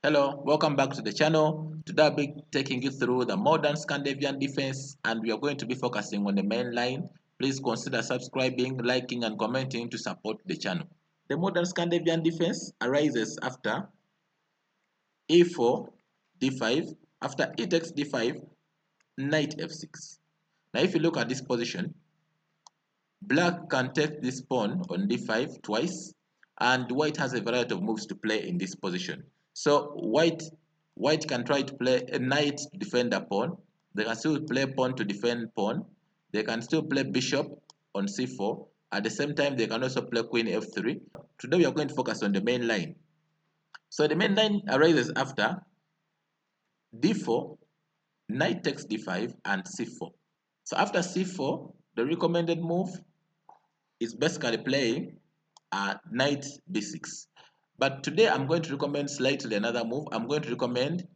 Hello, welcome back to the channel. Today I'll be taking you through the modern Scandinavian defense and we are going to be focusing on the main line. Please consider subscribing, liking and commenting to support the channel. The modern Scandinavian defense arises after e4, d5, after e takes d5, knight f6. Now if you look at this position, black can take this pawn on d5 twice and white has a variety of moves to play in this position. So white can try to play a knight to defend a pawn. They can still play pawn to defend pawn. They can still play bishop on c4. At the same time, they can also play queen f3. Today we are going to focus on the main line. So the main line arises after d4, knight takes d5 and c4. So after c4, the recommended move is basically playing knight b6. But today I'm going to recommend slightly another move. I'm going to recommend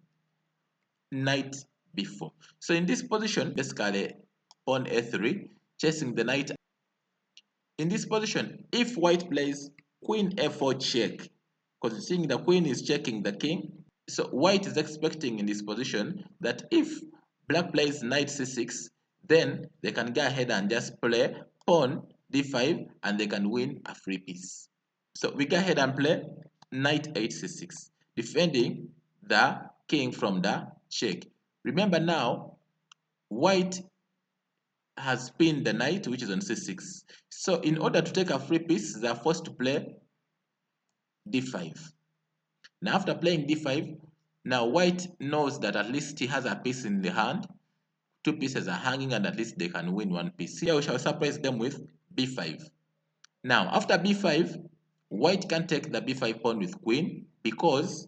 knight b4. So in this position, basically pawn a3, chasing the knight. In this position, if white plays queen f4 check, because seeing the queen is checking the king, so white is expecting in this position that if black plays knight c6, then they can go ahead and just play pawn d5 and they can win a free piece. So we go ahead and play knight h6, defending the king from the check. Remember now, white has pinned the knight, which is on c6. So in order to take a free piece, they are forced to play d5. Now after playing d5, now white knows that at least he has a piece in the hand. Two pieces are hanging and at least they can win one piece. Here we shall surprise them with b5. Now after b5, white can take the b5 pawn with queen because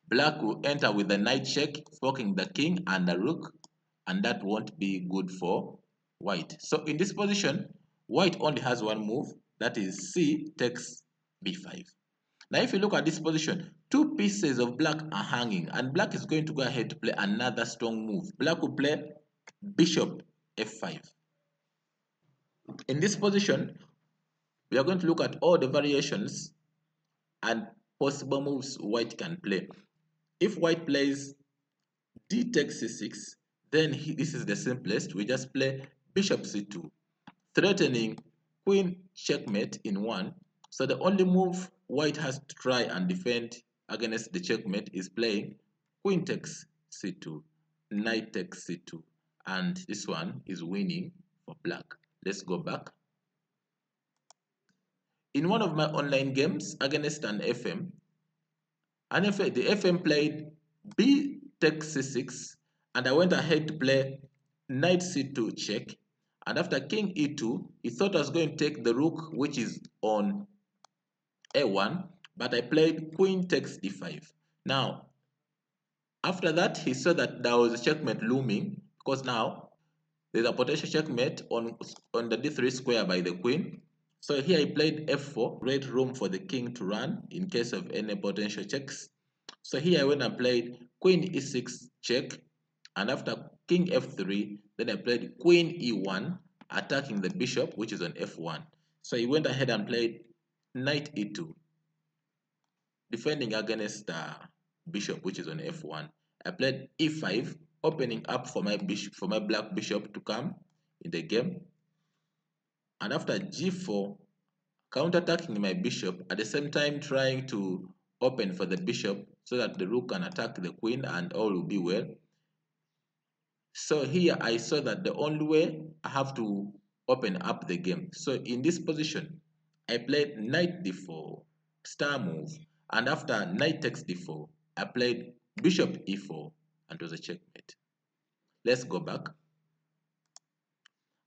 black will enter with the knight check, forking the king and the rook, and that won't be good for white. So in this position, white only has one move, that is c takes b5. Now if you look at this position, two pieces of black are hanging and black is going to go ahead to play another strong move. Black will play bishop f5. In this position, we are going to look at all the variations and possible moves white can play. If white plays d takes c6, then this is the simplest. We just play bishop c2, threatening queen checkmate in one. So the only move white has to try and defend against the checkmate is playing queen takes c2, knight takes c2, and this one is winning for black. Let's go back. In one of my online games against an FM, the FM played b takes c6, and I went ahead to play knight c2 check, and after king e2, he thought I was going to take the rook, which is on a1, but I played queen takes d5. Now after that, he saw that there was a checkmate looming because now there's a potential checkmate on the d3 square by the queen. So here he played f4, create room for the king to run in case of any potential checks. So here I went and played queen e6 check, and after king f3, then I played queen e1, attacking the bishop, which is on f1. So he went ahead and played knight e2, defending against the bishop, which is on f1. I played e5, opening up for my black bishop to come in the game. And after g4, counterattacking my bishop, at the same time trying to open for the bishop so that the rook can attack the queen and all will be well. So here I saw that the only way I have to open up the game. So in this position, I played knight d4, star move, and after knight takes d4, I played bishop e4, and it was a checkmate. Let's go back.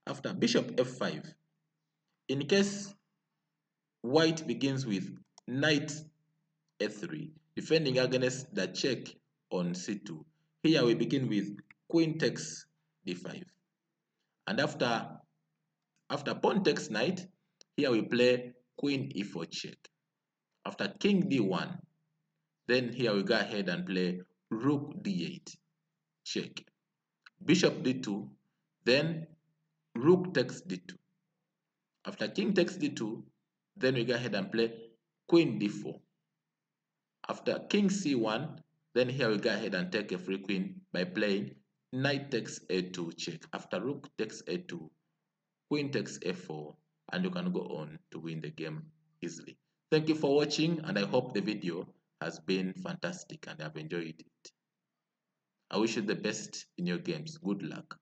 After bishop f5, in case white begins with knight a3, defending against the check on c2, here we begin with queen takes d5, and after pawn takes knight, here we play queen e4 check. After king d1, then here we go ahead and play rook d8 check, bishop d2, then rook takes d2. After king takes d2, then we go ahead and play queen d4. After king c1, then here we go ahead and take a free queen by playing knight takes a2 check. After rook takes a2, queen takes f4, and you can go on to win the game easily. Thank you for watching, and I hope the video has been fantastic and I've enjoyed it. I wish you the best in your games. Good luck.